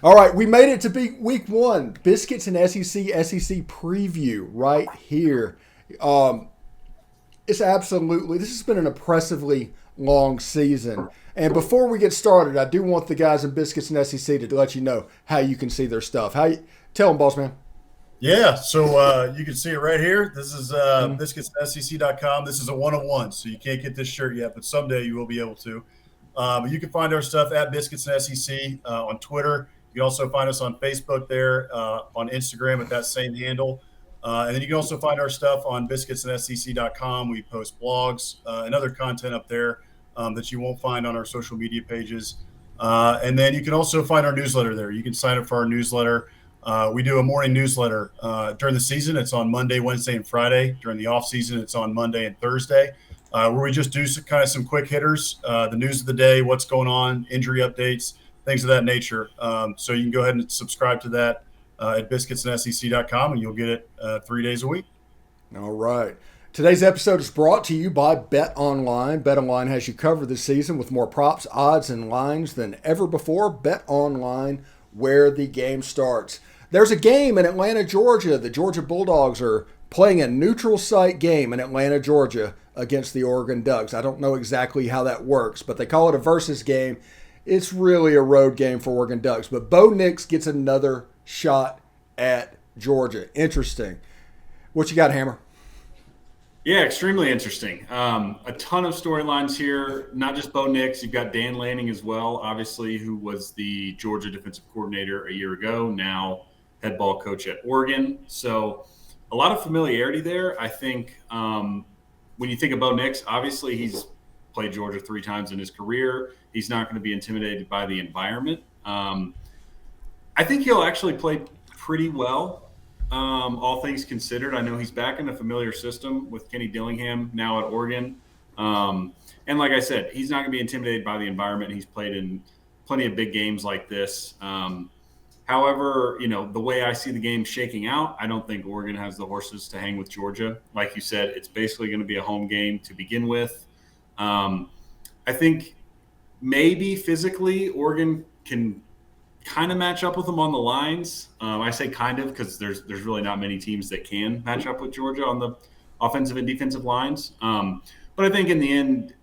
All right, we made it to week one. Biscuits and SEC preview right here. Um, this has been an impressively long season. And before we get started, I do want the guys in Biscuits and SEC to let you know how you can see their stuff. Tell them, boss man. Yeah, so you can see it right here. This is Mm. biscuitssec.com. This is a one-on-one, so you can't get this shirt yet, but someday you will be able to. You can find our stuff at Biscuits and SEC on Twitter. You can also find us on Facebook there, on Instagram at that same handle. And then you can also find our stuff on biscuitsandsec.com. We post blogs and other content up there that you won't find on our social media pages. And then you can also find our newsletter there. You can sign up for our newsletter. We do a morning newsletter during the season. It's on Monday, Wednesday, and Friday. During the off season, it's on Monday and Thursday, where we just do some quick hitters, the news of the day, what's going on, injury updates, things of that nature. So you can go ahead and subscribe to that at biscuitsandsec.com, and you'll get it 3 days a week. All right. Today's episode is brought to you by BetOnline. BetOnline has you covered this season with more props, odds, and lines than ever before. BetOnline, where the game starts. There's a game in Atlanta, Georgia. The Georgia Bulldogs are playing a neutral site game in Atlanta, Georgia against the Oregon Ducks. I don't know exactly how that works, but they call it a versus game. It's really a road game for Oregon Ducks. But Bo Nix gets another shot at Georgia. Interesting. What you got, Hammer? Yeah, extremely interesting. A ton of storylines here, not just Bo Nix. You've got Dan Lanning as well, obviously, who was the Georgia defensive coordinator a year ago, now head ball coach at Oregon. So a lot of familiarity there. I think when you think of Bo Nix, obviously he's played Georgia 3 times in his career. He's not going to be intimidated by the environment. I think he'll actually play pretty well. All things considered, I know he's back in a familiar system with Kenny Dillingham now at Oregon. And like I said, he's not going to be intimidated by the environment. He's played in plenty of big games like this. However, the way I see the game shaking out, I don't think Oregon has the horses to hang with Georgia. Like you said, it's basically going to be a home game to begin with. I think maybe physically Oregon can kind of match up with them on the lines. I say kind of because there's really not many teams that can match up with Georgia on the offensive and defensive lines. But I think in the end,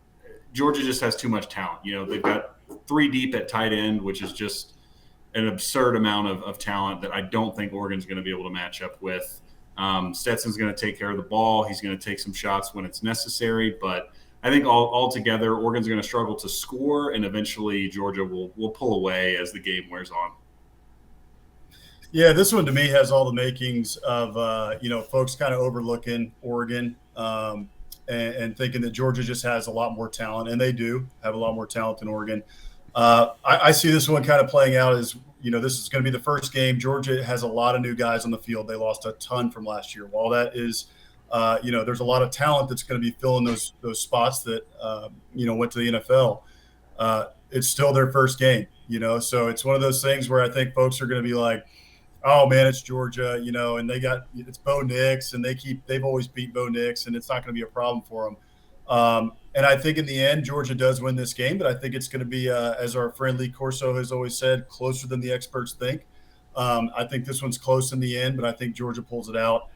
Georgia just has too much talent. They've got 3 deep at tight end, which is just an absurd amount of talent that I don't think Oregon's going to be able to match up with. Stetson's going to take care of the ball. He's going to take some shots when it's necessary, but I think all together, Oregon's going to struggle to score, and eventually Georgia will pull away as the game wears on. Yeah, this one to me has all the makings of folks kind of overlooking Oregon and thinking that Georgia just has a lot more talent, and they do have a lot more talent than Oregon. I see this one kind of playing out as this is going to be the first game. Georgia has a lot of new guys on the field. They lost a ton from last year. While that is there's a lot of talent that's going to be filling those spots that went to the NFL. It's still their first game, so it's one of those things where I think folks are going to be like, oh man, it's Georgia, and it's Bo Nix, and they've always beat Bo Nix, and it's not going to be a problem for them. And I think in the end, Georgia does win this game, but I think it's going to be, as our friend Lee Corso has always said, closer than the experts think. I think this one's close in the end, but I think Georgia pulls it out.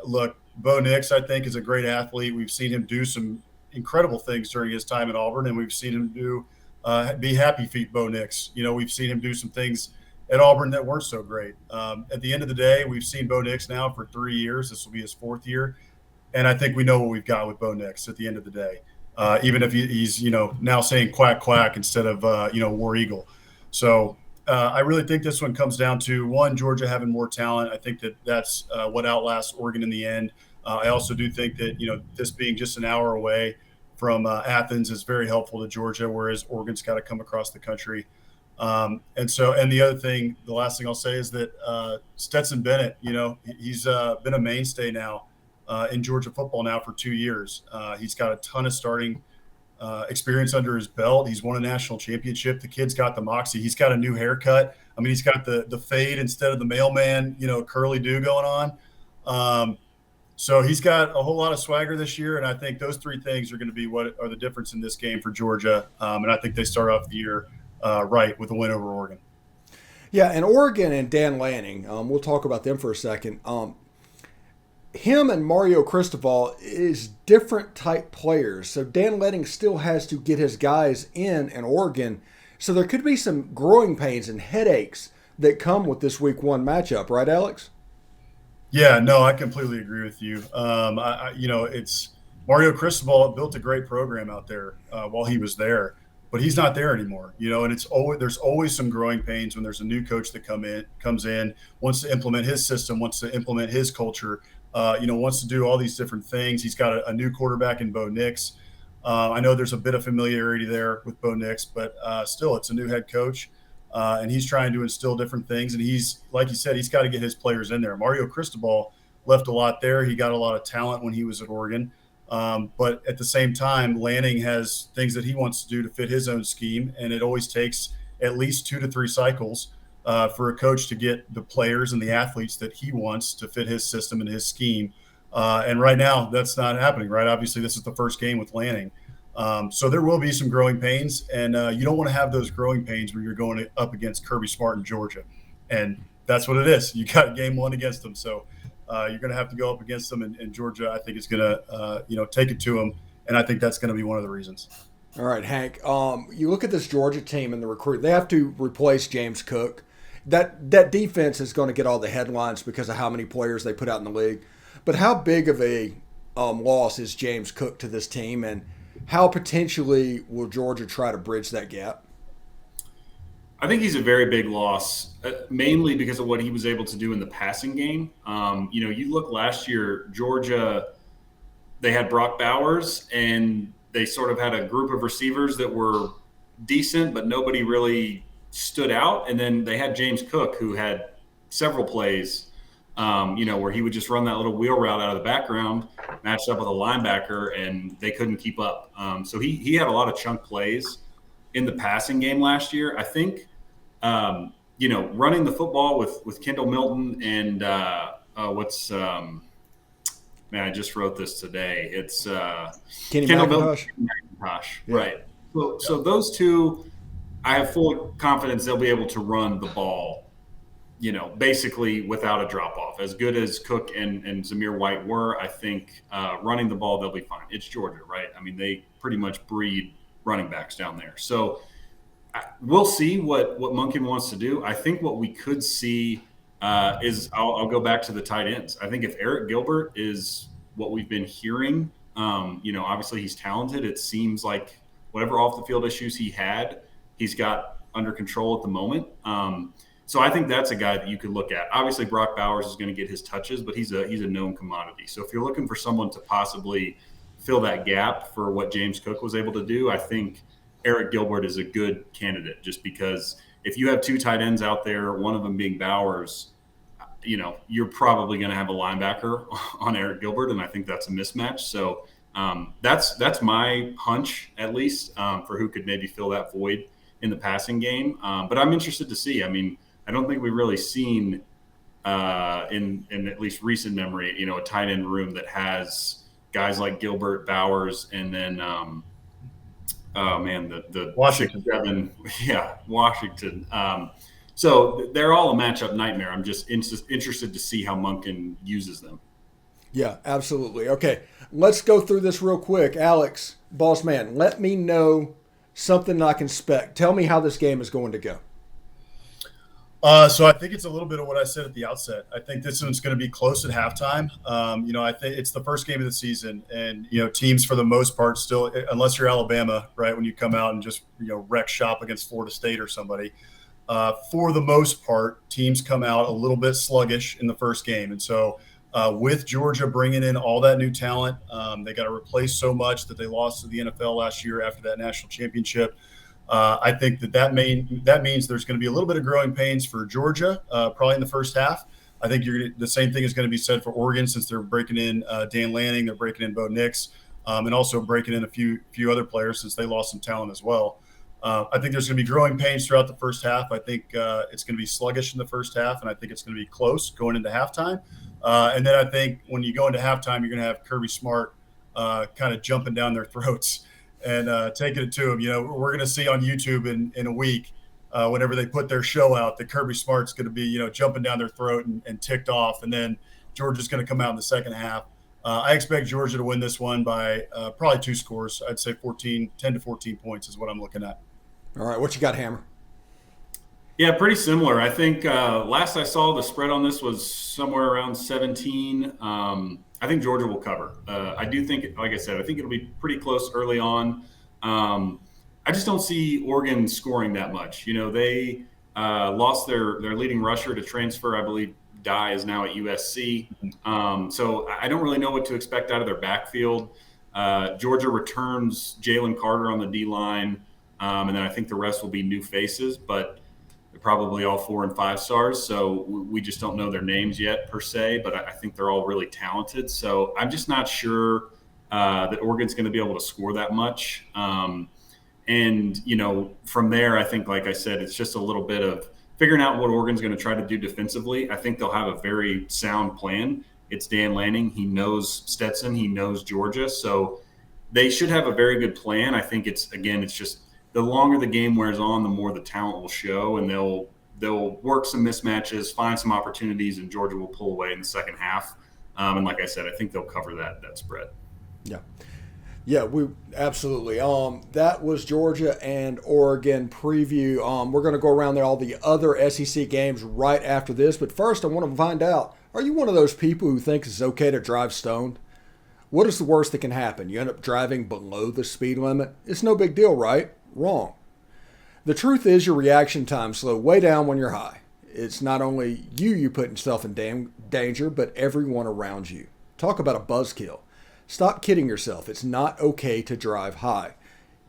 Look, Bo Nix, I think, is a great athlete. We've seen him do some incredible things during his time at Auburn, and we've seen him be happy feet Bo Nix. We've seen him do some things at Auburn that weren't so great. At the end of the day, we've seen Bo Nix now for 3 years. This will be his 4th year. And I think we know what we've got with Bo Nix at the end of the day, even if he's, now saying quack, quack instead of, War Eagle. So I really think this one comes down to, one, Georgia having more talent. I think that's what outlasts Oregon in the end. I also do think that, this being just an hour away from Athens is very helpful to Georgia, whereas Oregon's got to come across the country. And the last thing I'll say is that Stetson Bennett, he's been a mainstay now in Georgia football now for 2 years. He's got a ton of starting experience under his belt. He's won a national championship. The kid's got the moxie. He's got a new haircut. I mean, he's got the fade instead of the mailman, curly do going on. So he's got a whole lot of swagger this year, and I think those 3 things are going to be what are the difference in this game for Georgia. And I think they start off the year right with a win over Oregon. Yeah, and Oregon and Dan Lanning, we'll talk about them for a second. Him and Mario Cristobal is different type players. So Dan Lanning still has to get his guys in Oregon. So there could be some growing pains and headaches that come with this week 1 matchup, right, Alex? Yeah, no, I completely agree with you. It's Mario Cristobal built a great program out there while he was there, but he's not there anymore. And there's always some growing pains when there's a new coach that comes in, wants to implement his system, wants to implement his culture, wants to do all these different things. He's got a new quarterback in Bo Nix. I know there's a bit of familiarity there with Bo Nix, but still, it's a new head coach. And he's trying to instill different things. And he's, like you said, he's got to get his players in there. Mario Cristobal left a lot there. He got a lot of talent when he was at Oregon. But at the same time, Lanning has things that he wants to do to fit his own scheme. And it always takes at least 2 to 3 cycles for a coach to get the players and the athletes that he wants to fit his system and his scheme. And right now, that's not happening, right? Obviously, this is the first game with Lanning. So there will be some growing pains, and you don't want to have those growing pains when you're going up against Kirby Smart in Georgia. And that's what it is. You got game 1 against them. So you're going to have to go up against them, and Georgia, I think, is going to, take it to them. And I think that's going to be one of the reasons. All right, Hank. You look at this Georgia team and the recruit. They have to replace James Cook. That defense is going to get all the headlines because of how many players they put out in the league. But how big of a loss is James Cook to this team, and how potentially will Georgia try to bridge that gap? I think he's a very big loss, mainly because of what he was able to do in the passing game. You look last year, Georgia, they had Brock Bowers, and they sort of had a group of receivers that were decent, but nobody really stood out. And then they had James Cook, who had several plays where he would just run that little wheel route out of the background, matched up with a linebacker, and they couldn't keep up. So he had a lot of chunk plays in the passing game last year. I think, running the football with Kendall Milton and I just wrote this today. It's Kendall Milton, McIntosh, yeah. Right. So those two, I have full confidence they'll be able to run the ball basically without a drop-off. As good as Cook and Zamir White were, I think running the ball, they'll be fine. It's Georgia, right? I mean, they pretty much breed running backs down there. So we'll see what Monken wants to do. I think what we could see is I'll go back to the tight ends. I think if Eric Gilbert is what we've been hearing, obviously he's talented. It seems like whatever off-the-field issues he had, he's got under control at the moment. So I think that's a guy that you could look at. Obviously, Brock Bowers is going to get his touches, but he's a known commodity. So if you're looking for someone to possibly fill that gap for what James Cook was able to do, I think Eric Gilbert is a good candidate, just because if you have 2 tight ends out there, one of them being Bowers, you're probably going to have a linebacker on Eric Gilbert, and I think that's a mismatch. So that's my hunch, at least, for who could maybe fill that void in the passing game. But I'm interested to see. I mean, I don't think we've really seen in at least recent memory, a tight end room that has guys like Gilbert, Bowers, and then the Washington. 6'7", Washington. So they're all a matchup nightmare. I'm just interested to see how Monken uses them. Yeah, absolutely. Okay, let's go through this real quick. Alex, Bossman, let me know something I can expect. Tell me how this game is going to go. So I think it's a little bit of what I said at the outset. I think this one's going to be close at halftime. I think it's the first game of the season, and teams for the most part still, unless you're Alabama, right, when you come out and just wreck shop against Florida State or somebody, for the most part, teams come out a little bit sluggish in the first game, and so with Georgia bringing in all that new talent, they got to replace so much that they lost to the NFL last year after that national championship. I think that means there's going to be a little bit of growing pains for Georgia, probably in the first half. I think the same thing is going to be said for Oregon, since they're breaking in Dan Lanning, they're breaking in Bo Nix, and also breaking in a few other players since they lost some talent as well. I think there's going to be growing pains throughout the first half. I think it's going to be sluggish in the first half, and I think it's going to be close going into halftime. And then I think when you go into halftime, you're going to have Kirby Smart kind of jumping down their throats and taking it to them. We're going to see on YouTube in a week whenever they put their show out that Kirby Smart's going to be, jumping down their throat and ticked off. And then Georgia's going to come out in the second half. I expect Georgia to win this one by probably 2 scores. I'd say 10 to 14 points is what I'm looking at. All right. What you got, Hammer? Yeah, pretty similar. I think last I saw the spread on this was somewhere around 17. I think Georgia will cover. I do think, like I said, I think it'll be pretty close early on. I just don't see Oregon scoring that much. They lost their leading rusher to transfer. I believe Dye is now at USC. So I don't really know what to expect out of their backfield. Georgia returns Jalen Carter on the D-line, and then I think the rest will be new faces, but they're probably all 4 and 5 stars. So we just don't know their names yet per se, but I think they're all really talented. So I'm just not sure that Oregon's going to be able to score that much. And, from there, I think, like I said, it's just a little bit of figuring out what Oregon's going to try to do defensively. I think they'll have a very sound plan. It's Dan Lanning. He knows Stetson. He knows Georgia. So they should have a very good plan. I think it's just the longer the game wears on, the more the talent will show, and they'll work some mismatches, find some opportunities, and Georgia will pull away in the second half. And like I said, I think they'll cover that spread. Yeah. Yeah, we absolutely. That was Georgia and Oregon preview. We're going to go around there all the other SEC games right after this. But first, I want to find out, are you one of those people who thinks it's okay to drive stoned? What is the worst that can happen? You end up driving below the speed limit? It's no big deal, right? Wrong. The truth is your reaction time slow way down when you're high. It's not only you put yourself in danger, but everyone around you. Talk about a buzzkill. Stop kidding yourself. It's not okay to drive high.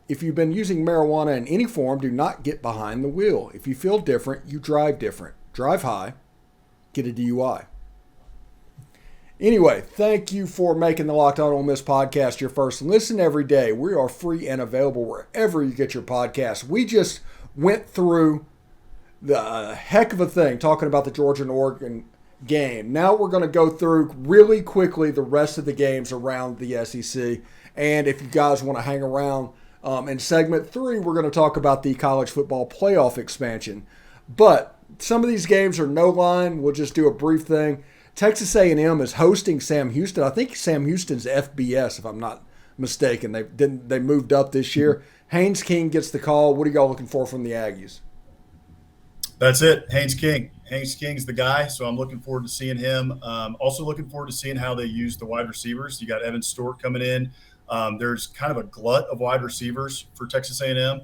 If you've been using marijuana in any form, do not get behind the wheel. If you feel different, you drive different. Drive high. Get a DUI. Anyway, thank you for making the Locked On Ole Miss podcast your first listen every day. We are free and available wherever you get your podcasts. We just went through the heck of a thing talking about the Georgia and Oregon game. Now we're going to go through really quickly the rest of the games around the SEC. And if you guys want to hang around in segment 3, we're going to talk about the college football playoff expansion. But some of these games are no line. We'll just do a brief thing. Texas A&M is hosting Sam Houston. I think Sam Houston's FBS, if I'm not mistaken. They moved up this year. Haynes King gets the call. What are y'all looking for from the Aggies? That's it. Haynes King. Haynes King's the guy, so I'm looking forward to seeing him. Also looking forward to seeing how they use the wide receivers. You got Evan Stewart coming in. There's kind of a glut of wide receivers for Texas A&M,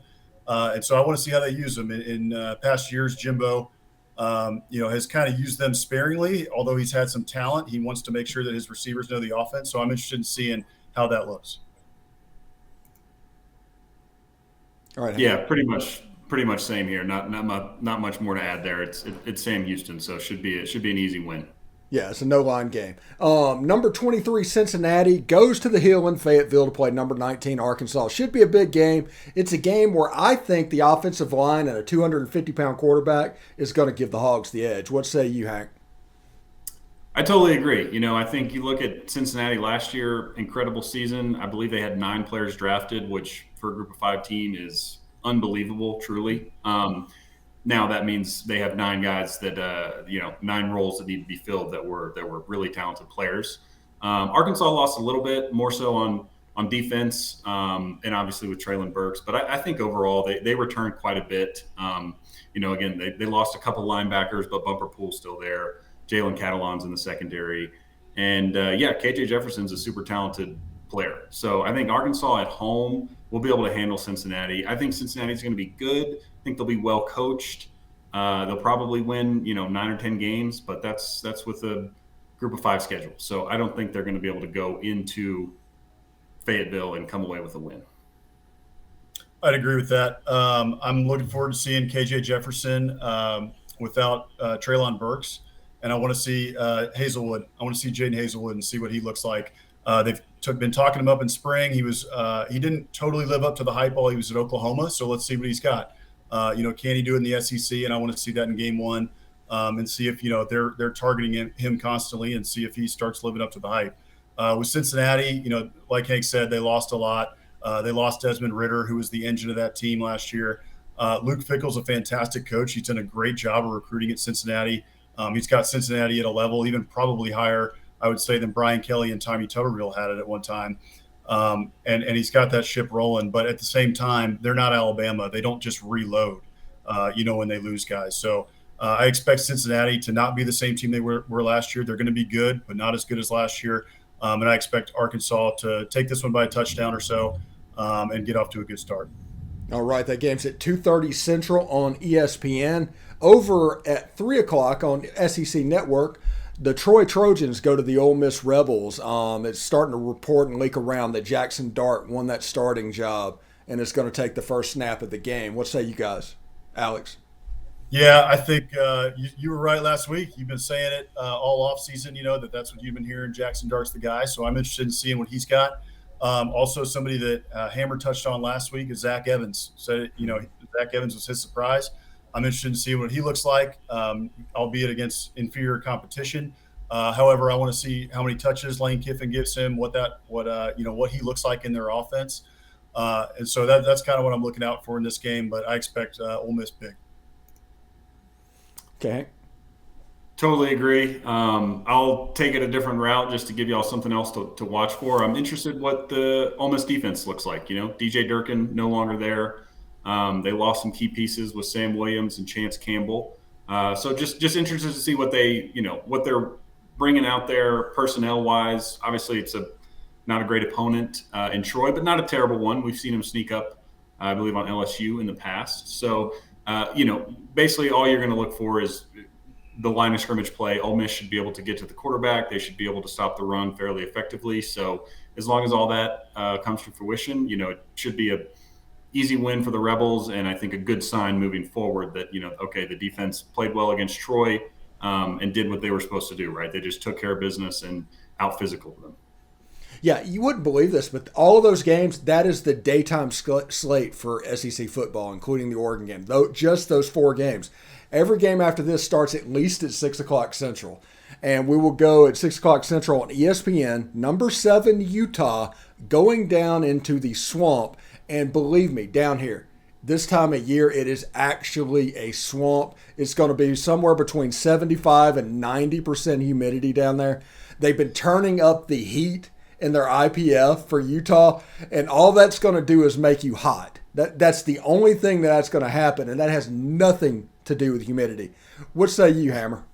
and so I want to see how they use them. In past years, Jimbo, has kind of used them sparingly. Although he's had some talent, he wants to make sure that his receivers know the offense. So I'm interested in seeing how that looks. All right. Yeah, pretty much same here. Not much more to add there. It's Sam Houston, so it should be an easy win. Yeah, it's a no-line game. Number 23, Cincinnati, goes to the Hill in Fayetteville to play number 19, Arkansas. Should be a big game. It's a game where I think the offensive line and a 250-pound quarterback is going to give the Hogs the edge. What say you, Hank? I totally agree. I think you look at Cincinnati last year, incredible season. I believe they had 9 players drafted, which for a group of 5 team is unbelievable, truly. Now that means they have 9 guys that 9 roles that need to be filled that were really talented players. Arkansas lost a little bit more so on defense, and obviously with Traylon Burks. But I think overall they returned quite a bit. Again they lost a couple linebackers, but Bumper Pool's still there. Jalen Catalon's in the secondary, and KJ Jefferson's a super talented player. So I think Arkansas at home will be able to handle Cincinnati. I think Cincinnati's going to be good. I think they'll be well coached. They'll probably win, 9 or 10 games, but that's with a group of 5 schedule. So I don't think they're going to be able to go into Fayetteville and come away with a win. I'd agree with that. I'm looking forward to seeing KJ Jefferson without Traylon Burks, and I want to see Hazelwood. I want to see Jaden Hazelwood and see what he looks like. They've been talking him up in spring. He didn't totally live up to the hype while he was at Oklahoma. So let's see what he's got. Can he do it in the SEC? And I want to see that in game 1 and see if they're targeting him constantly and see if he starts living up to the hype. With Cincinnati, like Hank said, they lost a lot. They lost Desmond Ridder, who was the engine of that team last year. Luke Fickell's a fantastic coach. He's done a great job of recruiting at Cincinnati. He's got Cincinnati at a level even probably higher, I would say, than Brian Kelly and Tommy Tuberville had it at one time. And he's got that ship rolling. But at the same time, they're not Alabama. They don't just reload, when they lose guys. So I expect Cincinnati to not be the same team they were last year. They're going to be good, but not as good as last year. And I expect Arkansas to take this one by a touchdown or so and get off to a good start. All right, that game's at 2:30 Central on ESPN. Over at 3 o'clock on SEC Network, the Troy Trojans go to the Ole Miss Rebels. It's starting to report and leak around that Jackson Dart won that starting job and is going to take the first snap of the game. What say you guys? Alex? Yeah, I think you were right last week. You've been saying it all offseason, that's what you've been hearing. Jackson Dart's the guy, so I'm interested in seeing what he's got. Also, somebody that Hammer touched on last week is Zach Evans. Said, Zach Evans was his surprise. I'm interested in seeing what he looks like, albeit against inferior competition. However, I want to see how many touches Lane Kiffin gives him, what he looks like in their offense. And so that's kind of what I'm looking out for in this game. But I expect Ole Miss big. Okay. Totally agree. I'll take it a different route just to give y'all something else to watch for. I'm interested what the Ole Miss defense looks like. DJ Durkin no longer there. They lost some key pieces with Sam Williams and Chance Campbell. So just interested to see what what they're bringing out there personnel wise. Obviously, it's not a great opponent in Troy, but not a terrible one. We've seen them sneak up, I believe, on LSU in the past. So, basically all you're going to look for is the line of scrimmage play. Ole Miss should be able to get to the quarterback. They should be able to stop the run fairly effectively. So as long as all that comes to fruition, it should be a easy win for the Rebels, and I think a good sign moving forward that, the defense played well against Troy and did what they were supposed to do, right? They just took care of business and out-physicaled them. Yeah, you wouldn't believe this, but all of those games, that is the daytime slate for SEC football, including the Oregon game. Just those 4 games. Every game after this starts at least at 6 o'clock Central. And we will go at 6 o'clock Central on ESPN, number 7 Utah, going down into the swamp. And believe me, down here, this time of year, it is actually a swamp. It's going to be somewhere between 75 and 90% humidity down there. They've been turning up the heat in their IPF for Utah, and all that's going to do is make you hot. That's the only thing that's going to happen, and that has nothing to do with humidity. What say you, Hammer?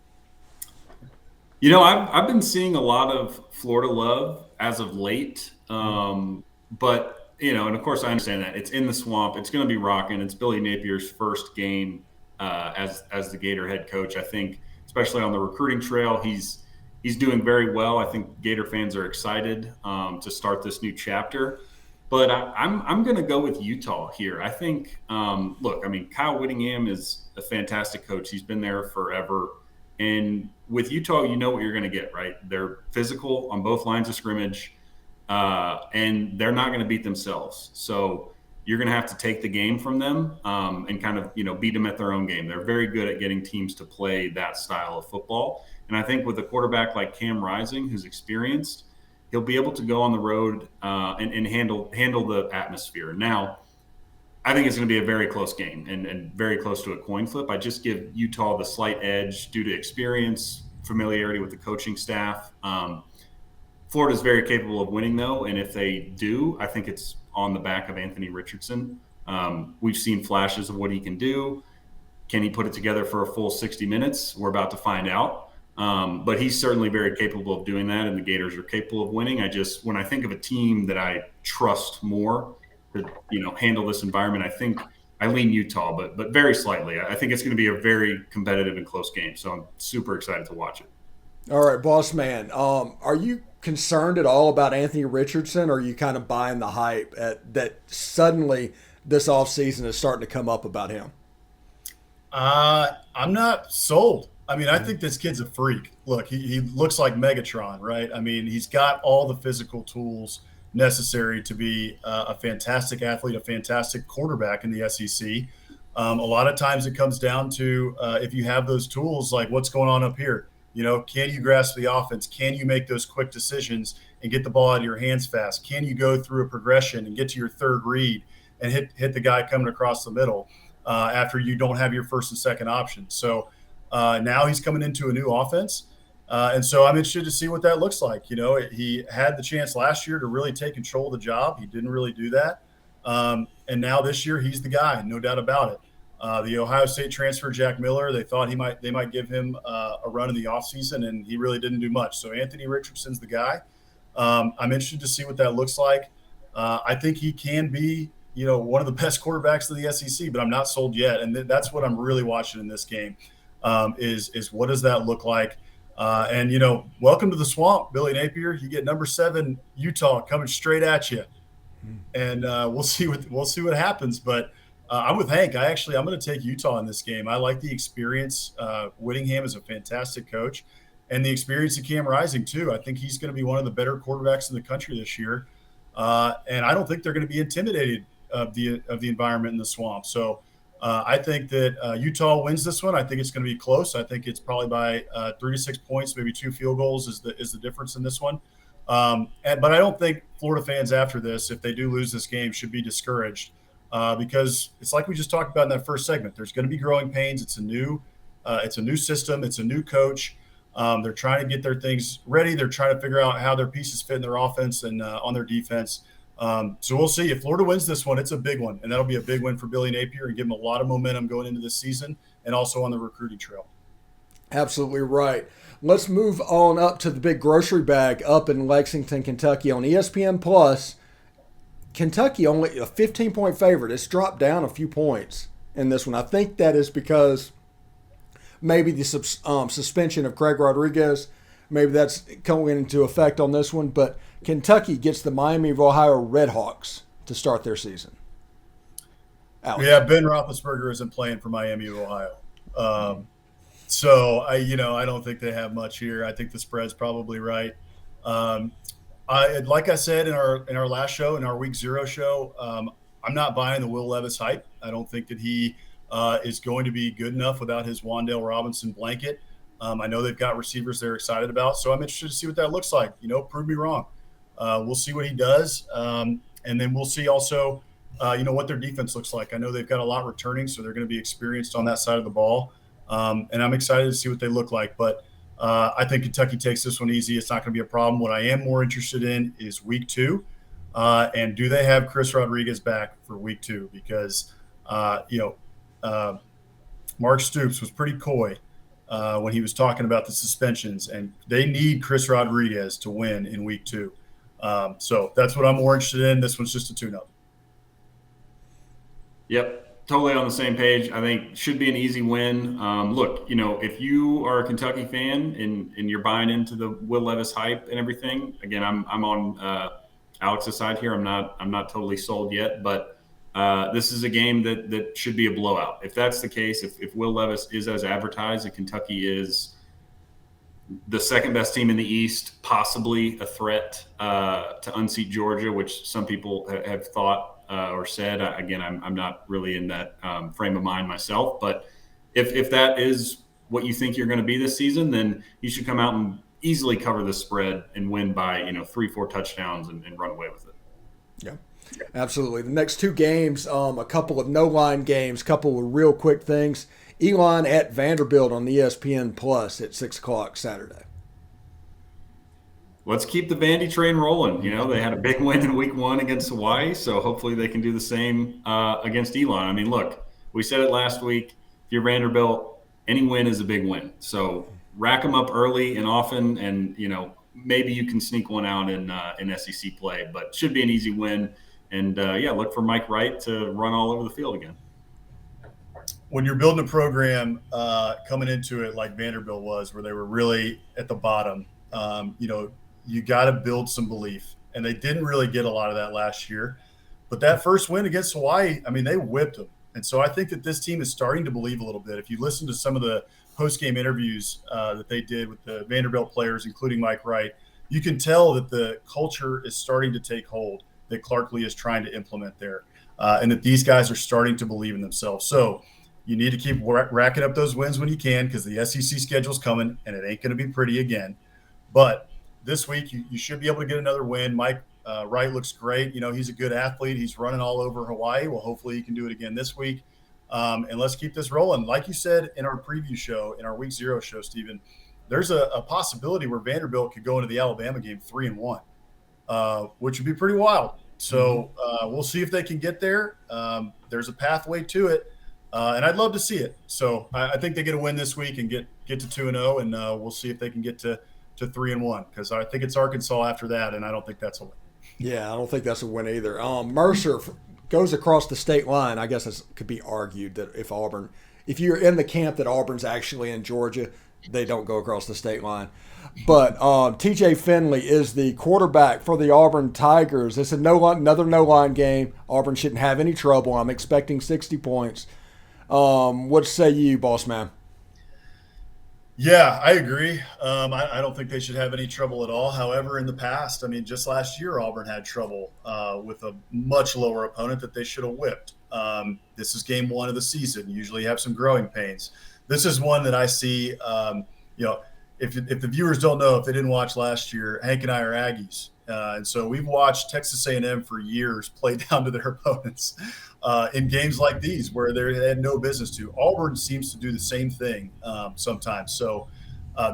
I've been seeing a lot of Florida love as of late, but and of course I understand that it's in the swamp. It's going to be rocking. It's Billy Napier's first game as the Gator head coach. I think, especially on the recruiting trail, he's doing very well. I think Gator fans are excited to start this new chapter. But I'm going to go with Utah here. I think, Kyle Whittingham is a fantastic coach. He's been there forever. And with Utah, you know what you're going to get, right? They're physical on both lines of scrimmage, and they're not going to beat themselves. So you're going to have to take the game from them and kind of, beat them at their own game. They're very good at getting teams to play that style of football. And I think with a quarterback like Cam Rising, who's experienced, he'll be able to go on the road and handle the atmosphere. Now, I think it's going to be a very close game and very close to a coin flip. I just give Utah the slight edge due to experience, familiarity with the coaching staff. Florida's very capable of winning, though, and if they do, I think it's on the back of Anthony Richardson. We've seen flashes of what he can do. Can he put it together for a full 60 minutes? We're about to find out. But he's certainly very capable of doing that, and the Gators are capable of winning. When I think of a team that I trust more to, handle this environment, I think I lean Utah, but very slightly. I think it's going to be a very competitive and close game, so I'm super excited to watch it. All right, Bossman, are you concerned at all about Anthony Richardson, or are you kind of buying the hype that suddenly this offseason is starting to come up about him? I'm not sold. I think this kid's a freak. Look, he looks like Megatron, right? He's got all the physical tools necessary to be a fantastic athlete, a fantastic quarterback in the SEC. A lot of times it comes down to if you have those tools, like what's going on up here. Can you grasp the offense? Can you make those quick decisions and get the ball out of your hands fast? Can you go through a progression and get to your third read and hit the guy coming across the middle? after you don't have your first and second option. So now he's coming into a new offense. And so I'm interested to see what that looks like. He had the chance last year to really take control of the job. He didn't really do that. And now this year he's the guy, no doubt about it. The Ohio State transfer, Jack Miller, they thought they might give him a run in the offseason, and he really didn't do much. So Anthony Richardson's the guy. I'm interested to see what that looks like. I think he can be, one of the best quarterbacks of the SEC, but I'm not sold yet. And that's what I'm really watching in this game is what does that look like? And welcome to the swamp, Billy Napier. You get number 7 Utah coming straight at you, and we'll see what happens. But I'm with Hank. I'm going to take Utah in this game. I like the experience. Whittingham is a fantastic coach, and the experience of Cam Rising too. I think he's going to be one of the better quarterbacks in the country this year, and I don't think they're going to be intimidated of the environment in the swamp. So I think that Utah wins this one. I think it's going to be close. I think it's probably by 3 to 6 points, maybe 2 field goals is the difference in this one. But I don't think Florida fans after this, if they do lose this game, should be discouraged because it's like we just talked about in that first segment. There's going to be growing pains. It's a new system. It's a new coach. They're trying to get their things ready. They're trying to figure out how their pieces fit in their offense and on their defense. So we'll see. If Florida wins this one, it's a big one, and that'll be a big win for Billy Napier and give him a lot of momentum going into this season and also on the recruiting trail. Absolutely right. Let's move on up to the big grocery bag up in Lexington, Kentucky on ESPN Plus. Kentucky only a 15-point favorite. It's dropped down a few points in this one. I think that is because maybe the suspension of Craig Rodriguez, maybe that's coming into effect on this one. But Kentucky gets the Miami of Ohio Redhawks to start their season. Alex. Yeah, Ben Roethlisberger isn't playing for Miami of Ohio. So I don't think they have much here. I think the spread's probably right. Like I said in our last show, in our week 0 show, I'm not buying the Will Levis hype. I don't think that he is going to be good enough without his Wan'Dale Robinson blanket. I know they've got receivers they're excited about, so I'm interested to see what that looks like. Prove me wrong. We'll see what he does, and then we'll see also, what their defense looks like. I know they've got a lot returning, so they're going to be experienced on that side of the ball, and I'm excited to see what they look like. But I think Kentucky takes this one easy. It's not going to be a problem. What I am more interested in is week 2, and do they have Chris Rodriguez back for week 2? Because Mark Stoops was pretty coy when he was talking about the suspensions, and they need Chris Rodriguez to win in week 2. So that's what I'm more interested in. This one's just a tune-up. Yep, totally on the same page. I think should be an easy win. Look, if you are a Kentucky fan and you're buying into the Will Levis hype and everything, again, I'm on Alex's side here. I'm not totally sold yet, but this is a game that should be a blowout. If that's the case, if Will Levis is as advertised and Kentucky is the second best team in the East, possibly a threat to unseat Georgia, which some people have thought or said. Again, I'm not really in that frame of mind myself, but if that is what you think you're going to be this season, then you should come out and easily cover the spread and win by 3-4 touchdowns and run away with it. Yeah. Absolutely. The next 2 games, a couple of no-line games, a couple of real quick things. Elon at Vanderbilt on ESPN Plus at 6 o'clock Saturday. Let's keep the Vandy train rolling. They had a big win in week 1 against Hawaii, so hopefully they can do the same against Elon. I mean, look, we said it last week. If you're Vanderbilt, any win is a big win. So rack them up early and often, and, maybe you can sneak one out in SEC play, but should be an easy win. And, look for Mike Wright to run all over the field again. When you're building a program coming into it like Vanderbilt was, where they were really at the bottom, you got to build some belief. And they didn't really get a lot of that last year. But that first win against Hawaii, they whipped them. And so I think that this team is starting to believe a little bit. If you listen to some of the post-game interviews that they did with the Vanderbilt players, including Mike Wright, you can tell that the culture is starting to take hold that Clark Lee is trying to implement there, and that these guys are starting to believe in themselves. So you need to keep racking up those wins when you can, because the SEC schedule's coming, and it ain't going to be pretty again. But this week, you should be able to get another win. Mike Wright looks great. He's a good athlete. He's running all over Hawaii. Well, hopefully he can do it again this week. And let's keep this rolling. Like you said in our preview show, in our week 0 show, Stephen, there's a possibility where Vanderbilt could go into the Alabama game 3-1, which would be pretty wild. So we'll see if they can get there. There's a pathway to it, and I'd love to see it. So I think they get a win this week and get to 2-0, and we'll see if they can get to 3-1, because I think it's Arkansas after that, and I don't think that's a win. Yeah, I don't think that's a win either. Mercer goes across the state line. I guess it could be argued that if you're in the camp that Auburn's actually in Georgia, they don't go across the state line. But TJ Finley is the quarterback for the Auburn Tigers. It's another no-line game. Auburn shouldn't have any trouble. I'm expecting 60 points. What say you, boss man? Yeah, I agree. I don't think they should have any trouble at all. However, in the past, I mean, just last year, Auburn had trouble with a much lower opponent that they should have whipped. This is game 1 of the season. You usually have some growing pains. This is one that I see, if the viewers don't know, if they didn't watch last year, Hank and I are Aggies. And so we've watched Texas A&M for years play down to their opponents in games like these where they had no business to. Auburn seems to do the same thing sometimes. So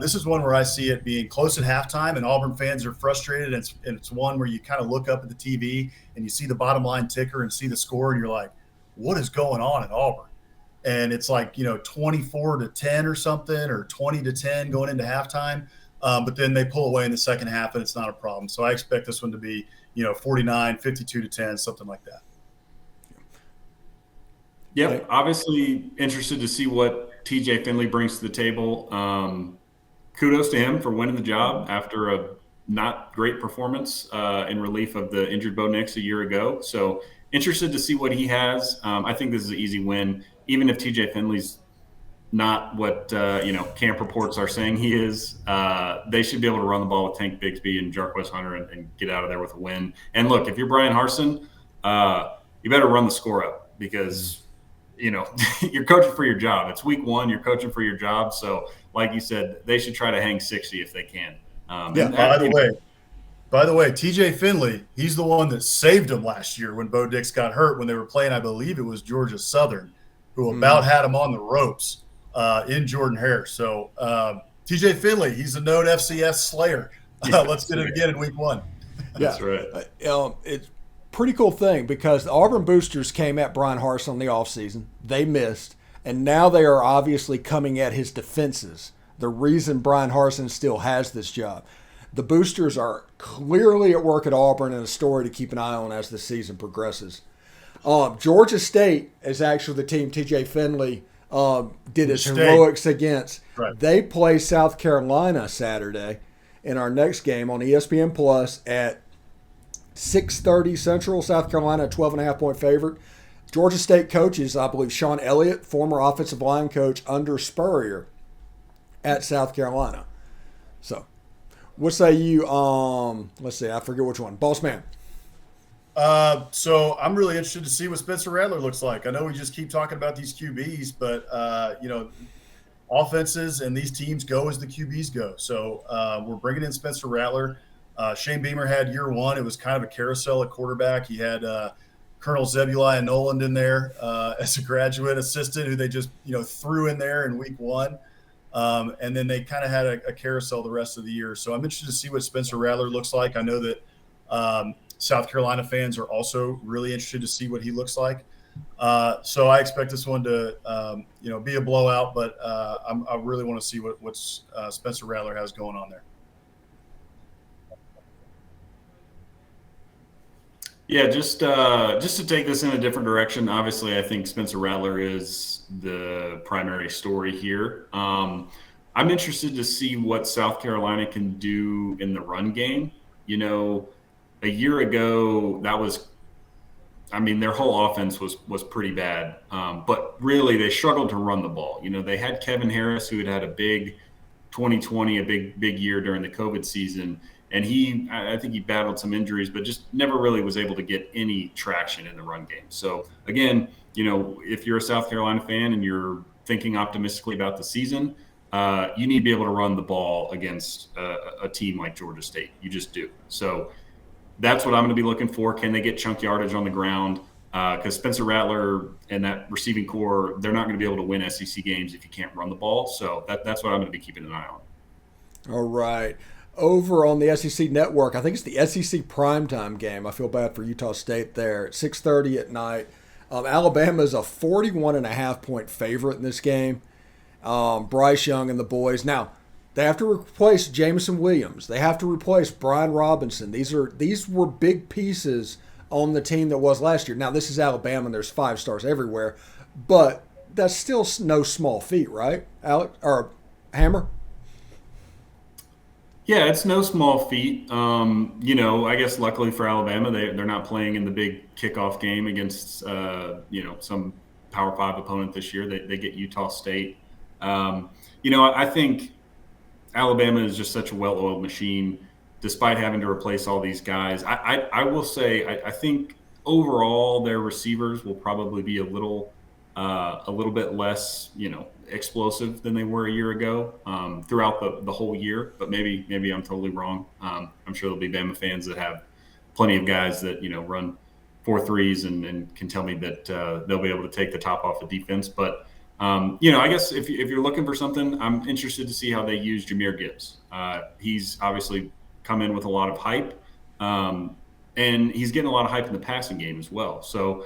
this is one where I see it being close at halftime, and Auburn fans are frustrated. And it's one where you kind of look up at the TV and you see the bottom line ticker and see the score, and you're like, what is going on at Auburn? And it's like, 24-10 or something, or 20-10 going into halftime. But then they pull away in the second half, and it's not a problem. So I expect this one to be, 49, 52-10, something like that. Yep. Obviously interested to see what TJ Finley brings to the table. Kudos to him for winning the job after a not great performance in relief of the injured Bo Nix a year ago. So interested to see what he has. I think this is an easy win, even if TJ Finley's not what camp reports are saying he is. They should be able to run the ball with Tank Bigsby and Jarquez Hunter and get out of there with a win. And look, if you're Brian Harsin, you better run the score up, because you're coaching for your job. It's week 1. You're coaching for your job. So, like you said, they should try to hang 60 if they can. By the way, TJ Finley, he's the one that saved them last year when Bo Nix got hurt when they were playing. I believe it was Georgia Southern, who about had him on the ropes in Jordan Hare. So TJ Finley, he's a known FCS slayer. Let's get it again in week 1. That's right. It's pretty cool thing, because the Auburn boosters came at Brian Harsin in the offseason. They missed, and now they are obviously coming at his defenses. The reason Brian Harsin still has this job. The boosters are clearly at work at Auburn, and a story to keep an eye on as the season progresses. Georgia State is actually the team TJ Finley did his heroics against. Right. They play South Carolina Saturday in our next game on ESPN Plus at 6:30 Central. South Carolina, 12.5-point favorite. Georgia State coaches, I believe, Sean Elliott, former offensive line coach under Spurrier at South Carolina. So, what say you? Let's see, I forget which one. Boss man. So I'm really interested to see what Spencer Rattler looks like. I know we just keep talking about these QBs, but offenses and these teams go as the QBs go. So we're bringing in Spencer Rattler. Shane Beamer had year 1. It was kind of a carousel at quarterback. He had Colonel Zebulon Noland in there as a graduate assistant who they just threw in there in week 1. And then they kind of had a carousel the rest of the year. So I'm interested to see what Spencer Rattler looks like. I know that South Carolina fans are also really interested to see what he looks like. So I expect this one to, be a blowout, but I really want to see what Spencer Rattler has going on there. Yeah, just to take this in a different direction, obviously I think Spencer Rattler is the primary story here. I'm interested to see what South Carolina can do in the run game. A year ago, their whole offense was pretty bad. But really, they struggled to run the ball. They had Kevin Harris, who had a big 2020, a big year during the COVID season. And I think he battled some injuries, but just never really was able to get any traction in the run game. So, again, if you're a South Carolina fan and you're thinking optimistically about the season, you need to be able to run the ball against a team like Georgia State. You just do. So that's what I'm going to be looking for. Can they get chunk yardage on the ground? because Spencer Rattler and that receiving core, they're not going to be able to win SEC games if you can't run the ball. So that's what I'm going to be keeping an eye on. All right. Over on the SEC network, I think it's the SEC primetime game. I feel bad for Utah State there at 6:30 at night. Alabama is a 41.5-point favorite in this game. Bryce Young and the boys. Now, they have to replace Jameson Williams. They have to replace Brian Robinson. These were big pieces on the team that was last year. Now, this is Alabama, and there's 5 stars everywhere, but that's still no small feat, right, Alex or Hammer? Yeah, it's no small feat. I guess luckily for Alabama, they're not playing in the big kickoff game against some Power 5 opponent this year. They get Utah State. I think Alabama is just such a well-oiled machine, despite having to replace all these guys. I will say I think overall their receivers will probably be a little bit less explosive than they were a year ago throughout the whole year. But maybe I'm totally wrong. I'm sure there'll be Bama fans that have plenty of guys that run 4.3s and can tell me that they'll be able to take the top off the defense. But I guess if you're looking for something, I'm interested to see how they use Jahmyr Gibbs. He's obviously come in with a lot of hype, and he's getting a lot of hype in the passing game as well. So,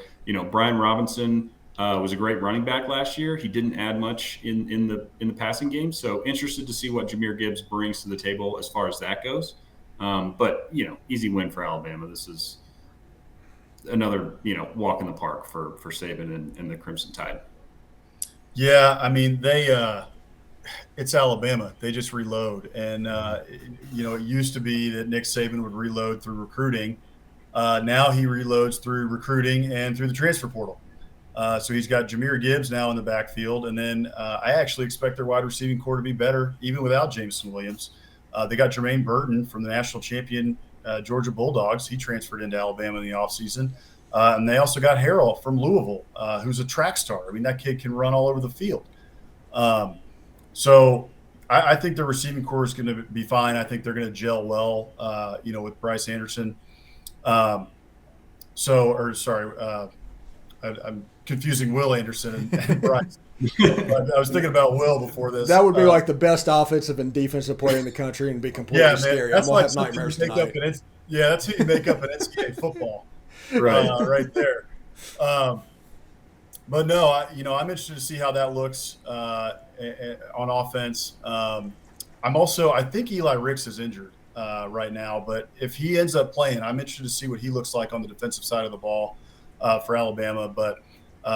Brian Robinson was a great running back last year. He didn't add much in the passing game. So interested to see what Jahmyr Gibbs brings to the table as far as that goes. But easy win for Alabama. This is another walk in the park for Saban and the Crimson Tide. Yeah, I mean it's Alabama. They just reload, and it used to be that Nick Saban would reload through recruiting. Now he reloads through recruiting and through the transfer portal. So he's got Jahmyr Gibbs now in the backfield, and then I actually expect their wide receiving core to be better even without Jameson Williams. They got Jermaine Burton from the national champion Georgia Bulldogs. He transferred into Alabama in the offseason. And they also got Harrell from Louisville, who's a track star. I mean, that kid can run all over the field. So I think the receiving core is going to be fine. I think they're going to gel well, with Bryce Anderson. I'm confusing Will Anderson and Bryce. I was thinking about Will before this. That would be like the best offensive and defensive player in the country and be completely scary. That's I'm going like to have nightmares tonight. That's who you make up in NCAA football. Right there. But no, I'm interested to see how that looks on offense. I think Eli Ricks is injured right now, but if he ends up playing, I'm interested to see what he looks like on the defensive side of the ball for Alabama. But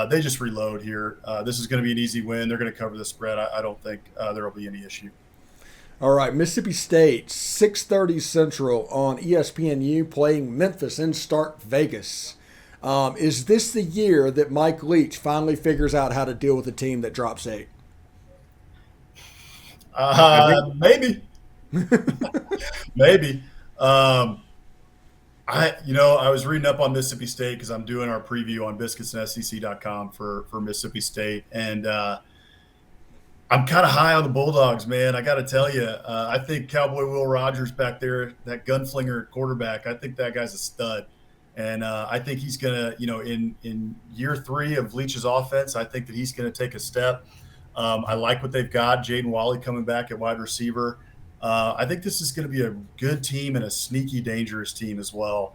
they just reload here. This is going to be an easy win. They're going to cover the spread. I don't think there will be any issue. All right, Mississippi State, 6:30 Central on ESPNU, playing Memphis in Stark Vegas. Is this the year that Mike Leach finally figures out how to deal with a team that drops 8? Maybe. Maybe. I was reading up on Mississippi State because I'm doing our preview on biscuitsandSEC.com for Mississippi State, and I'm kind of high on the Bulldogs, man. I got to tell you, I think Cowboy Will Rogers back there, that gunslinger quarterback, I think that guy's a stud. And I think he's going to, in year 3 of Leach's offense, I think that he's going to take a step. I like what they've got. Jaden Walley coming back at wide receiver. I think this is going to be a good team and a sneaky, dangerous team as well.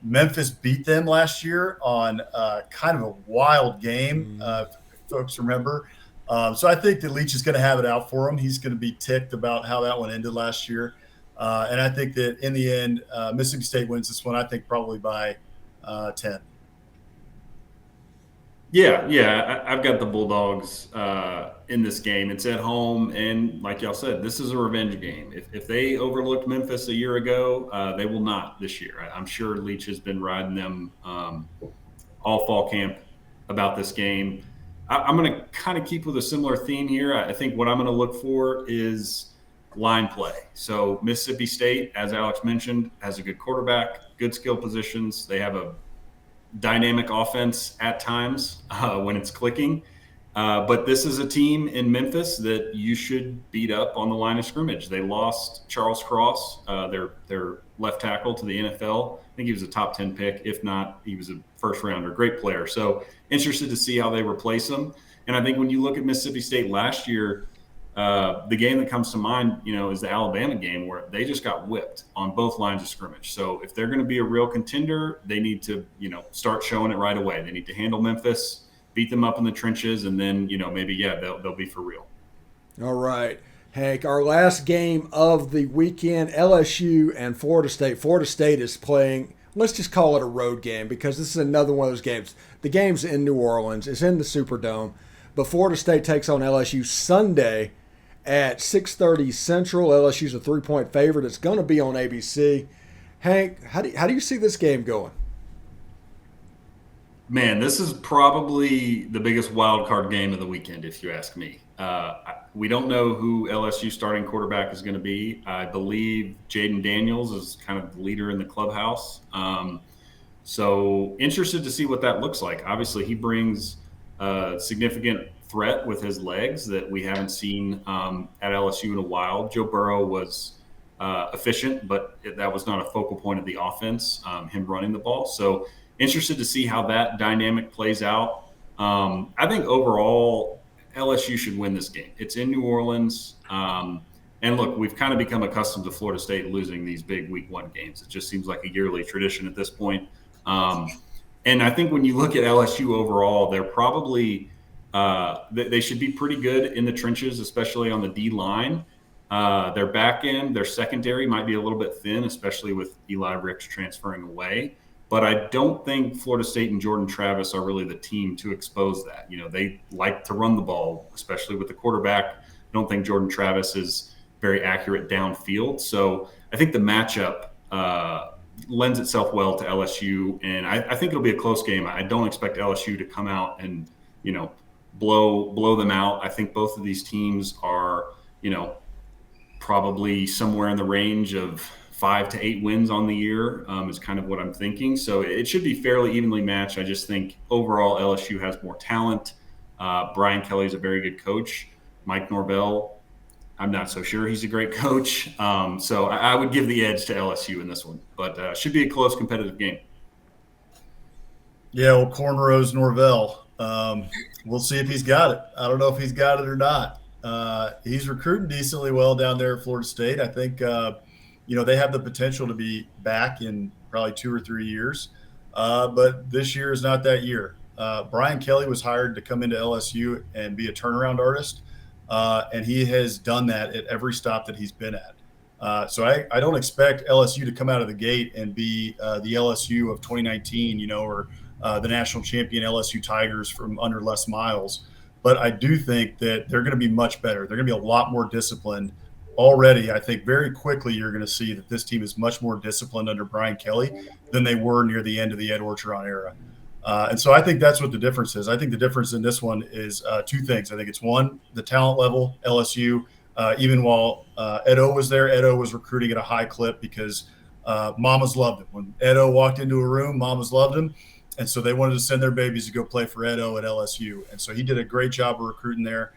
Memphis beat them last year on kind of a wild game, if folks remember. So I think that Leach is going to have it out for him. He's going to be ticked about how that one ended last year. And I think that in the end, Mississippi State wins this one, I think probably by 10. Yeah. I've got the Bulldogs in this game. It's at home, and like y'all said, this is a revenge game. If they overlooked Memphis a year ago, they will not this year. I'm sure Leach has been riding them all fall camp about this game. I'm going to kind of keep with a similar theme here. I think what I'm going to look for is line play. So Mississippi State, as Alex mentioned, has a good quarterback, good skill positions. They have a dynamic offense at times when it's clicking. But this is a team in Memphis that you should beat up on the line of scrimmage. They lost Charles Cross, their left tackle, to the NFL. I think he was a top 10 pick. If not, he was a first rounder. Great player. So interested to see how they replace him. And I think when you look at Mississippi State last year, the game that comes to mind, is the Alabama game where they just got whipped on both lines of scrimmage. So if they're going to be a real contender, they need to, start showing it right away. They need to handle Memphis, beat them up in the trenches, and then, maybe, they'll be for real. All right, Hank, our last game of the weekend, LSU and Florida State. Florida State is playing, let's just call it a road game because this is another one of those games. The game's in New Orleans. It's in the Superdome. But Florida State takes on LSU Sunday at 6:30 Central. LSU's a 3-point favorite. It's going to be on ABC. Hank, how do you see this game going? Man, this is probably the biggest wild card game of the weekend, if you ask me. We don't know who LSU starting quarterback is going to be. I believe Jaden Daniels is kind of the leader in the clubhouse. So interested to see what that looks like. Obviously, he brings a significant threat with his legs that we haven't seen at LSU in a while. Joe Burrow was efficient, but that was not a focal point of the offense, him running the ball. So interested to see how that dynamic plays out. I think overall LSU should win this game. It's in New Orleans. And look, we've kind of become accustomed to Florida State losing these big week 1 games. It just seems like a yearly tradition at this point. And I think when you look at LSU overall, they're probably they should be pretty good in the trenches, especially on the D line. Their back end, their secondary might be a little bit thin, especially with Eli Ricks transferring away. But I don't think Florida State and Jordan Travis are really the team to expose that. They like to run the ball, especially with the quarterback. I don't think Jordan Travis is very accurate downfield. So I think the matchup lends itself well to LSU, and I think it'll be a close game. I don't expect LSU to come out and, blow them out. I think both of these teams are, probably somewhere in the range of 5 to 8 wins on the year is kind of what I'm thinking. So it should be fairly evenly matched. I just think overall LSU has more talent. Brian Kelly's a very good coach. Mike Norvell, I'm not so sure he's a great coach. So I would give the edge to LSU in this one. But should be a close competitive game. Yeah, well, Cornrows Norvell. We'll see if he's got it. I don't know if he's got it or not. He's recruiting decently well down there at Florida State. I think they have the potential to be back in probably 2 or 3 years. But this year is not that year. Brian Kelly was hired to come into LSU and be a turnaround artist. And he has done that at every stop that he's been at. So I don't expect LSU to come out of the gate and be the LSU of 2019, or the national champion LSU Tigers from under Les Miles. But I do think that they're going to be much better. They're going to be a lot more disciplined. Already, I think very quickly you're going to see that this team is much more disciplined under Brian Kelly than they were near the end of the Ed Orgeron era. And so I think that's what the difference is. I think the difference in this one is 2 things. I think it's one, the talent level, LSU, even while Edo was there, Edo was recruiting at a high clip because mamas loved him. When Edo walked into a room, mamas loved him. And so they wanted to send their babies to go play for Edo at LSU. And so he did a great job of recruiting there.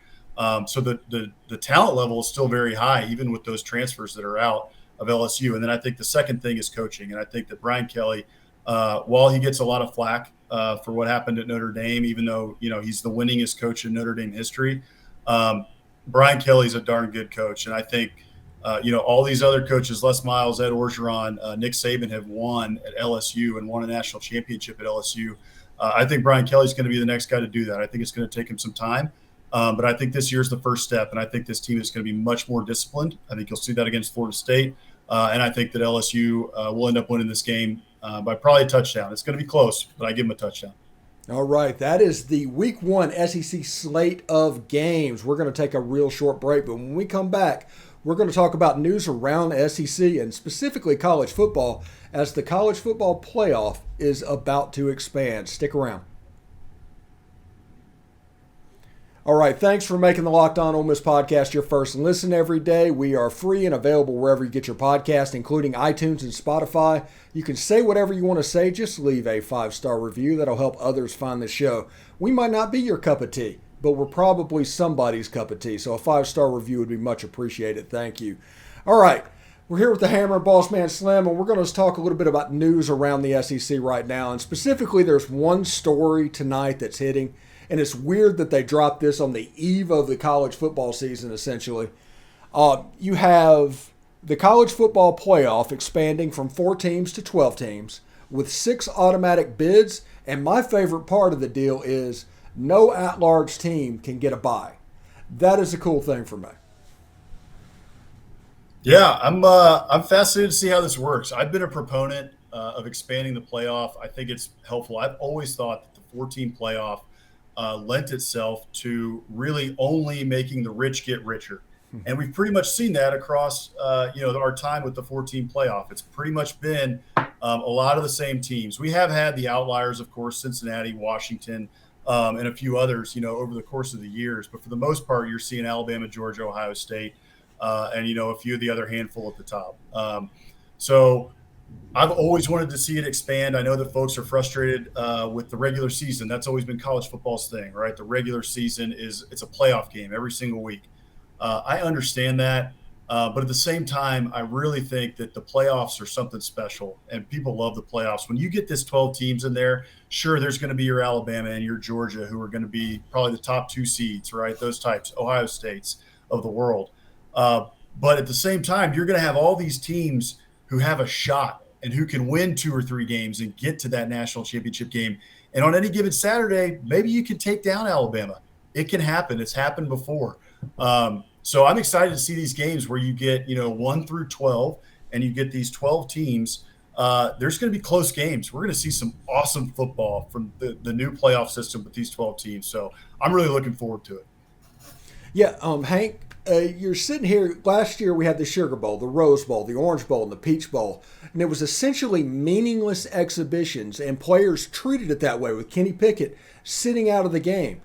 So the talent level is still very high, even with those transfers that are out of LSU. And then I think the second thing is coaching. And I think that Brian Kelly, while he gets a lot of flack for what happened at Notre Dame, even though, he's the winningest coach in Notre Dame history, Brian Kelly's a darn good coach. And I think, all these other coaches, Les Miles, Ed Orgeron, Nick Saban have won at LSU and won a national championship at LSU. I think Brian Kelly's going to be the next guy to do that. I think it's going to take him some time. But I think this year's the first step, and I think this team is going to be much more disciplined. I think you'll see that against Florida State, and I think that LSU will end up winning this game by probably a touchdown. It's going to be close, but I give them a touchdown. All right, that is the Week 1 SEC slate of games. We're going to take a real short break, but when we come back, we're going to talk about news around the SEC and specifically college football as the college football playoff is about to expand. Stick around. All right, thanks for making the Locked On Ole Miss podcast your first listen every day. We are free and available wherever you get your podcast, including iTunes and Spotify. You can say whatever you want to say. Just leave a 5-star review. That'll help others find the show. We might not be your cup of tea, but we're probably somebody's cup of tea. So a 5-star review would be much appreciated. Thank you. All right. We're here with the Hammer, Bossman Slim, and we're going to talk a little bit about news around the SEC right now. And specifically, there's one story tonight that's hitting, and it's weird that they dropped this on the eve of the college football season, essentially. You have the college football playoff expanding from 4 teams to 12 teams with 6 automatic bids, and my favorite part of the deal is no at-large team can get a bye. That is a cool thing for me. Yeah, I'm fascinated to see how this works. I've been a proponent of expanding the playoff. I think it's helpful. I've always thought that the 14 playoff lent itself to really only making the rich get richer. And we've pretty much seen that across our time with the 14 playoff. It's pretty much been a lot of the same teams. We have had the outliers, of course, Cincinnati, Washington, and a few others, over the course of the years. But for the most part, you're seeing Alabama, Georgia, Ohio State, and a few of the other handful at the top. So I've always wanted to see it expand. I know that folks are frustrated with the regular season. That's always been college football's thing, right? The regular season it's a playoff game every single week. I understand that, but at the same time, I really think that the playoffs are something special, and people love the playoffs. When you get this 12 teams in there, sure, there's going to be your Alabama and your Georgia, who are going to be probably the top 2 seeds, right? Those types, Ohio States of the world. But at the same time, you're going to have all these teams who have a shot and who can win 2 or 3 games and get to that national championship game. And on any given Saturday, maybe you can take down Alabama. It can happen. It's happened before. So I'm excited to see these games where you get, 1 through 12, and you get these 12 teams. There's going to be close games. We're going to see some awesome football from the new playoff system with these 12 teams. So I'm really looking forward to it. Yeah, Hank, you're sitting here. Last year we had the Sugar Bowl, the Rose Bowl, the Orange Bowl, and the Peach Bowl. And it was essentially meaningless exhibitions, and players treated it that way with Kenny Pickett sitting out of the game.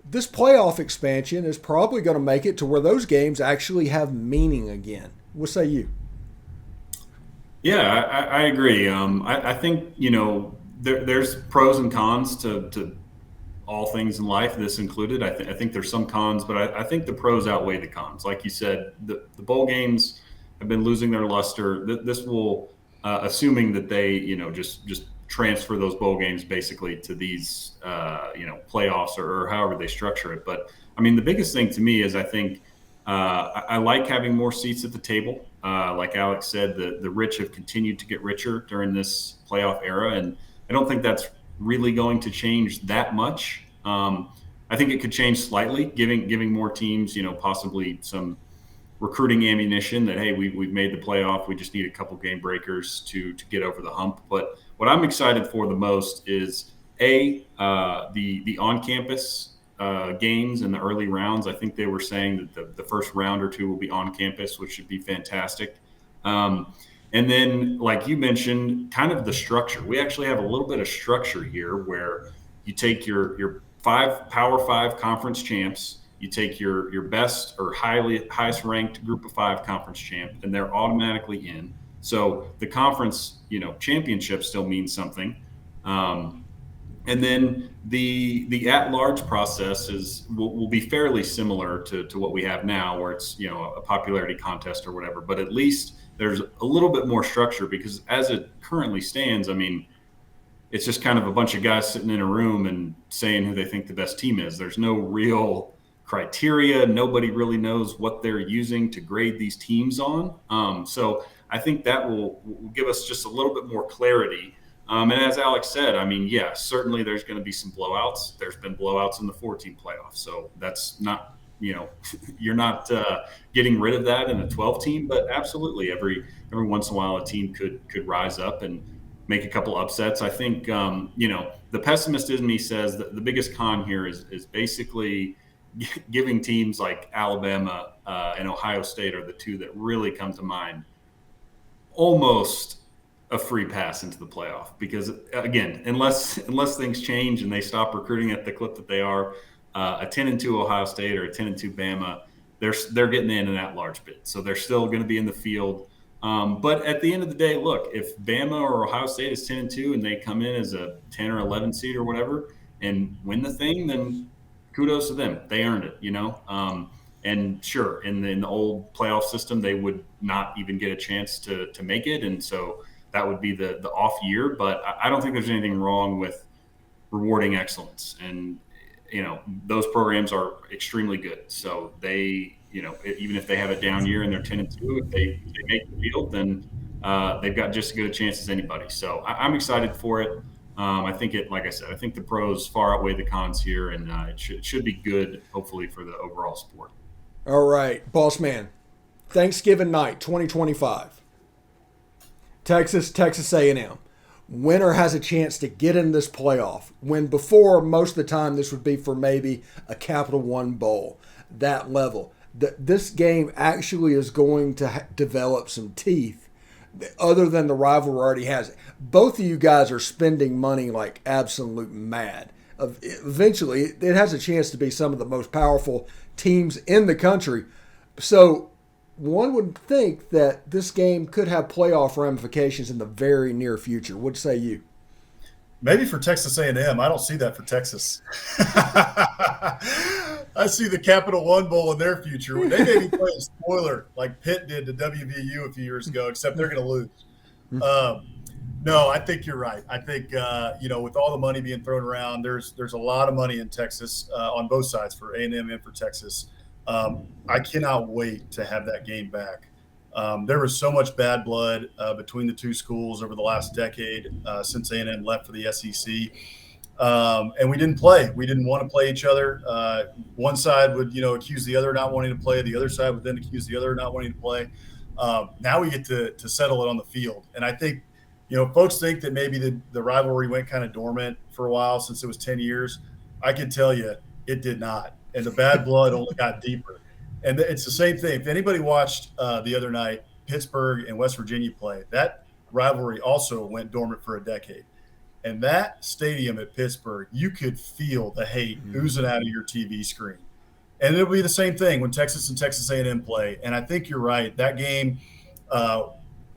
This playoff expansion is probably going to make it to where those games actually have meaning again. What say you? Yeah, I agree. I think, there's pros and cons to all things in life, this included. I think there's some cons, but I think the pros outweigh the cons. Like you said, the bowl games have been losing their luster. This will, assuming that they, just transfer those bowl games basically to these, playoffs or however they structure it. But I mean, the biggest thing to me is I think I like having more seats at the table. Like Alex said, the rich have continued to get richer during this playoff era, and I don't think that's really going to change that much. I think it could change slightly, giving more teams, possibly some recruiting ammunition that, hey, we've made the playoff. We just need a couple game breakers to get over the hump. But what I'm excited for the most is the on-campus games in the early rounds. I think they were saying that the first round or 2 will be on campus, which should be fantastic. And then, like you mentioned, kind of the structure. We actually have a little bit of structure here where you take your 5 Power 5 conference champs, you take your best or highest ranked group of 5 conference champ, and they're automatically in. So the conference, championship still means something. And then the at-large process will be fairly similar to what we have now, where it's a popularity contest or whatever. But at least there's a little bit more structure, because as it currently stands, I mean, it's just kind of a bunch of guys sitting in a room and saying who they think the best team is. There's no real criteria. Nobody really knows what they're using to grade these teams on. So I think that will give us just a little bit more clarity. And as Alex said, I mean, yeah, certainly there's going to be some blowouts. There's been blowouts in the 14 playoffs. So that's not, you're not getting rid of that in a 12 team, but absolutely every once in a while a team could rise up and make a couple upsets. I think, the pessimist in me says that the biggest con here is basically giving teams like Alabama and Ohio State are the 2 that really come to mind, almost a free pass into the playoff. Because again, unless things change and they stop recruiting at the clip that they are, a 10-2 Ohio State or a 10-2 Bama, they're getting in that large bid. So they're still going to be in the field. But at the end of the day, look, if Bama or Ohio State is 10-2 and they come in as a 10 or 11 seed or whatever and win the thing, then kudos to them. They earned it, and sure, in the old playoff system, they would not even get a chance to make it. And so that would be the off year. But I don't think there's anything wrong with rewarding excellence. And, those programs are extremely good. So they, even if they have a down year and they're 10-2, if they make the field, then they've got just as good a chance as anybody. So I'm excited for it. I think like I said, I think the pros far outweigh the cons here, and it should be good, hopefully, for the overall sport. All right, Bossman, Thanksgiving night, 2025. Texas A&M. Winner has a chance to get in this playoff, when before, most of the time, this would be for maybe a Capital One Bowl, that level. This game actually is going to develop some teeth other than the rivalry already has. Both of you guys are spending money like absolute mad. Eventually, it has a chance to be some of the most powerful teams in the country. So one would think that this game could have playoff ramifications in the very near future. What say you? Maybe for Texas A&M. I don't see that for Texas. I see the Capital One Bowl in their future. They may be playing spoiler like Pitt did to WVU a few years ago, except they're going to lose. No, I think you're right. I think, with all the money being thrown around, there's a lot of money in Texas on both sides for A&M and for Texas. I cannot wait to have that game back. There was so much bad blood between the two schools over the last decade since A&M left for the SEC. And we didn't play. We didn't want to play each other. One side would, accuse the other not wanting to play. The other side would then accuse the other not wanting to play. Now we get to settle it on the field. And I think, folks think that maybe the rivalry went kind of dormant for a while since it was 10 years. I can tell you it did not. And the bad blood only got deeper. And it's the same thing. If anybody watched the other night, Pittsburgh and West Virginia play, that rivalry also went dormant for a decade. And that stadium at Pittsburgh, you could feel the hate oozing out of your TV screen. And it'll be the same thing when Texas and Texas A&M play. And I think you're right. That game,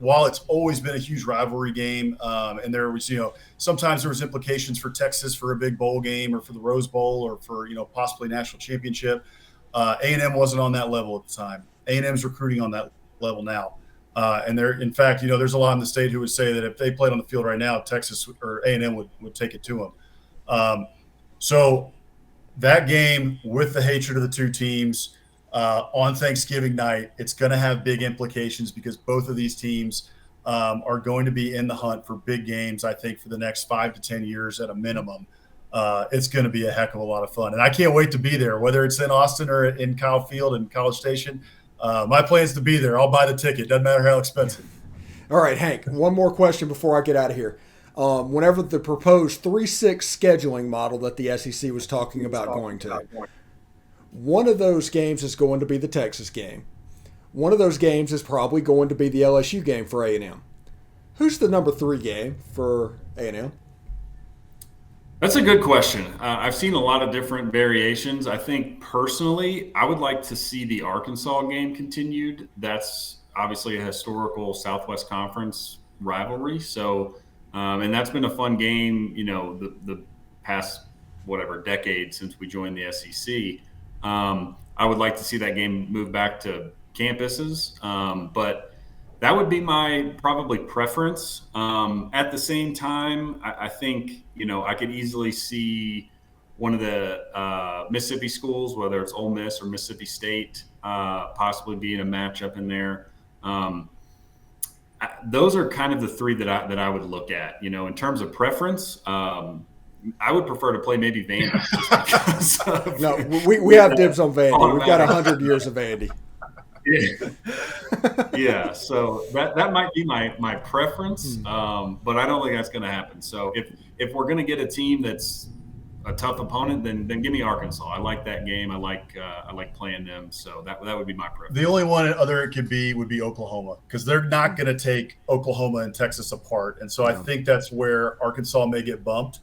while it's always been a huge rivalry game, and there was, sometimes there was implications for Texas for a big bowl game or for the Rose Bowl or for, possibly national championship. A&M wasn't on that level at the time. A&M's recruiting on that level now. And in fact, there's a lot in the state who would say that if they played on the field right now, Texas or A&M would take it to them. So that game with the hatred of the two teams on Thanksgiving night, it's going to have big implications because both of these teams are going to be in the hunt for big games, I think, for the next 5 to 10 years at a minimum. It's going to be a heck of a lot of fun. And I can't wait to be there, whether it's in Austin or in Kyle Field and College Station. My plan is to be there. I'll buy the ticket. Doesn't matter how expensive. All right, Hank, one more question before I get out of here. Whenever the proposed 3-6 scheduling model that the SEC was talking about going to, one of those games is going to be the Texas game. One of those games is probably going to be the LSU game for A&M. Who's the number 3 game for A&M? That's a good question. I've seen a lot of different variations. I think personally, I would like to see the Arkansas game continued. That's obviously a historical Southwest Conference rivalry. So, and that's been a fun game, the past, decade since we joined the SEC. I would like to see that game move back to campuses. But that would be my probably preference. At the same time, I think, I could easily see one of the Mississippi schools, whether it's Ole Miss or Mississippi State, possibly being a matchup in there. Those are kind of the 3 that I would look at. In terms of preference, I would prefer to play maybe Vandy. No, we have dibs on Vandy. We've got 100 years of Vandy. Yeah. So that might be my preference, but I don't think that's going to happen. So if we're going to get a team that's a tough opponent, then give me Arkansas. I like that game. I like playing them. So that would be my preference. The only one other it could be would be Oklahoma, because they're not going to take Oklahoma and Texas apart. And so I think that's where Arkansas may get bumped,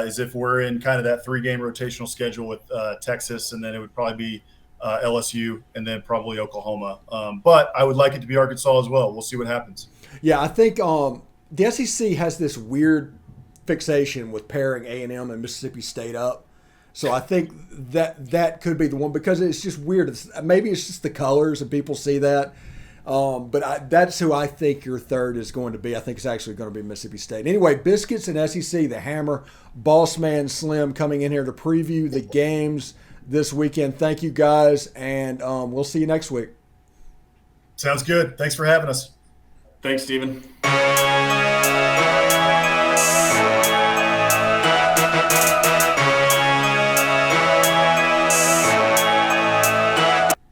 is if we're in kind of that 3-game rotational schedule with Texas, and then it would probably be LSU, and then probably Oklahoma. But I would like it to be Arkansas as well. We'll see what happens. Yeah, I think the SEC has this weird fixation with pairing A&M and Mississippi State up. So I think that could be the one, because it's just weird. Maybe it's just the colors and people see that. But that's who I think your third is going to be. I think it's actually going to be Mississippi State. Anyway, Biscuits and SEC, the Hammer, Bossman, Slim coming in here to preview the games this weekend. Thank you, guys, and we'll see you next week. Sounds good. Thanks for having us. Thanks, Stephen.